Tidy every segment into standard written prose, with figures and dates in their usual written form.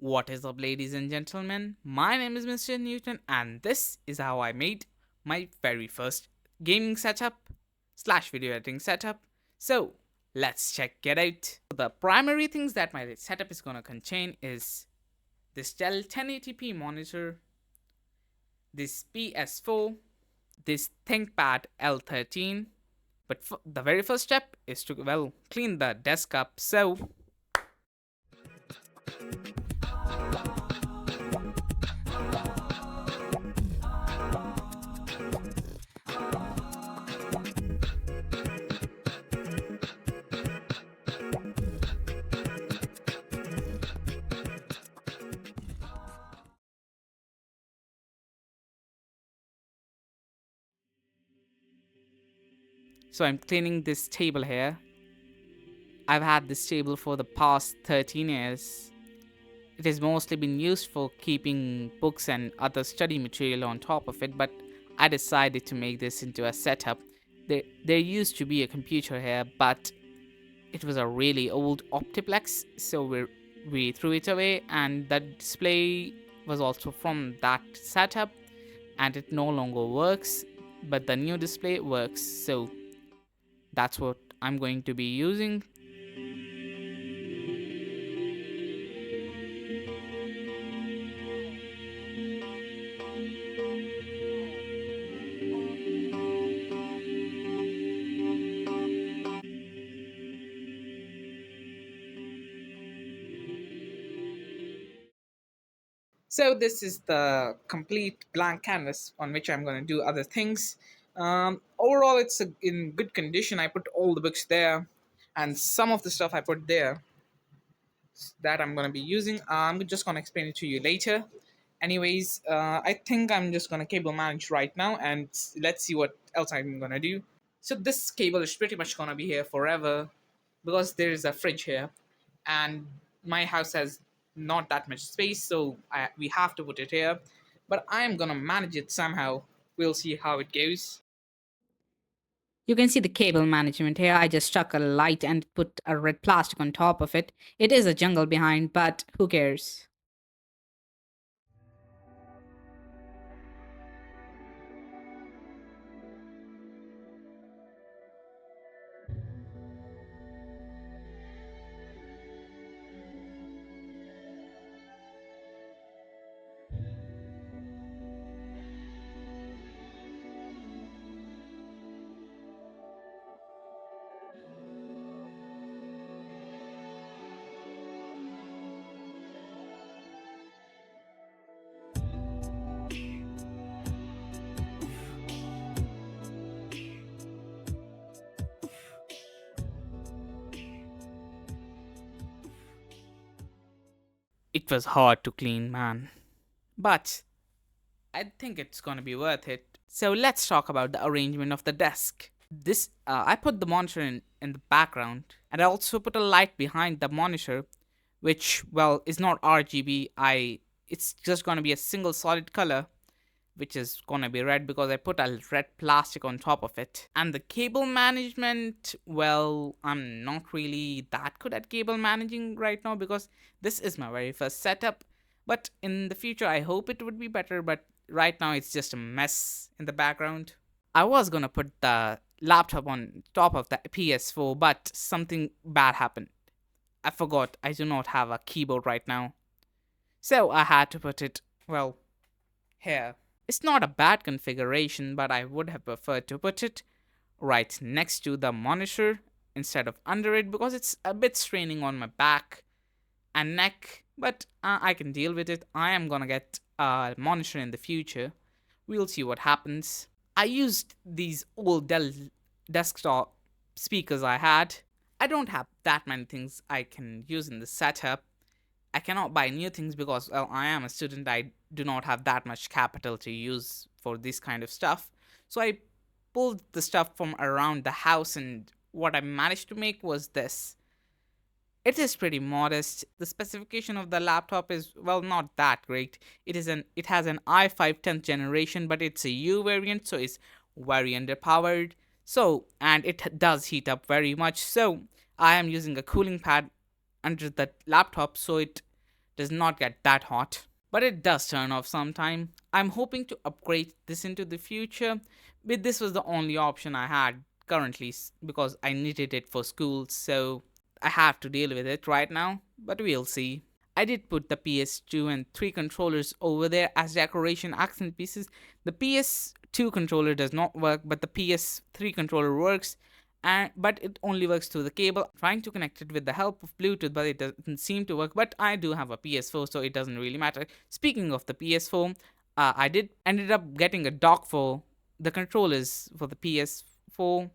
What is up, ladies and gentlemen? My name is Mr. Newton, and this is how I made my very first gaming setup slash video editing setup. So let's check it out. The primary things that my setup is gonna contain is this Dell 1080p monitor, this PS4, this ThinkPad L13. But the very first step is to clean the desk up. So I'm cleaning this table here. I've had this table for the past 13 years. It has mostly been used for keeping books and other study material on top of it, but I decided to make this into a setup. There used to be a computer here, but it was a really old Optiplex, so we threw it away, and the display was also from that setup, and it no longer works, but the new display works, so that's what I'm going to be using. So this is the complete blank canvas on which I'm going to do other things. Overall, it's in good condition. I put all the books there, and some of the stuff I put there that I'm going to be using. I'm just going to explain it to you later. Anyways, I think I'm just going to cable manage right now, and let's see what else I'm going to do. So this cable is pretty much going to be here forever because there is a fridge here, and my house has not that much space, so we have to put it here. But I am going to manage it somehow. We'll see how it goes. You can see the cable management here. I just stuck a light and put a red plastic on top of it. It is a jungle behind, but who cares? It was hard to clean, man. But I think it's gonna be worth it. So let's talk about the arrangement of the desk. This I put the monitor in the background, and I also put a light behind the monitor, which is not RGB. It's just gonna be a single solid color, which is gonna be red because I put a red plastic on top of it. And the cable management, I'm not really that good at cable managing right now because this is my very first setup. But in the future, I hope it would be better. But right now, it's just a mess in the background. I was gonna put the laptop on top of the PS4, but something bad happened. I forgot I do not have a keyboard right now. So I had to put it, here. It's not a bad configuration, but I would have preferred to put it right next to the monitor instead of under it because it's a bit straining on my back and neck, but I can deal with it. I am gonna get a monitor in the future. We'll see what happens. I used these old Dell desktop speakers I had. I don't have that many things I can use in the setup. I cannot buy new things because I am a student. I do not have that much capital to use for this kind of stuff. So I pulled the stuff from around the house, and what I managed to make was this. It is pretty modest. The specification of the laptop is not that great. It has an i5 10th generation, but it's a U variant, so it's very underpowered. So, and it does heat up very much. So I am using a cooling pad under the laptop, so it does not get that hot, but it does turn off sometime. I'm hoping to upgrade this into the future, but this was the only option I had currently because I needed it for school, so I have to deal with it right now, but we'll see. I did put the PS2 and 3 controllers over there as decoration accent pieces. The PS2 controller does not work, but the PS3 controller works. But it only works through the cable. I'm trying to connect it with the help of Bluetooth, but it doesn't seem to work. But I do have a PS4, so it doesn't really matter. Speaking of the PS4, I did ended up getting a dock for the controllers for the PS4,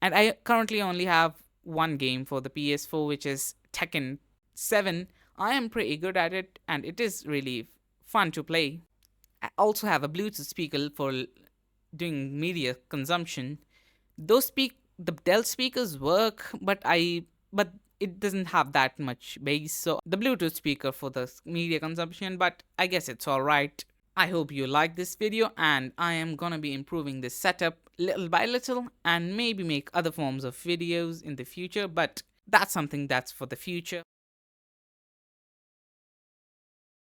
and I currently only have one game for the PS4, which is Tekken 7. I am pretty good at it, and it is really fun to play. I also have a Bluetooth speaker for doing media consumption. The Dell speakers work, but it doesn't have that much bass. So the Bluetooth speaker for the media consumption, but I guess it's all right. I hope you like this video, and I am gonna be improving this setup little by little and maybe make other forms of videos in the future, but that's something that's for the future.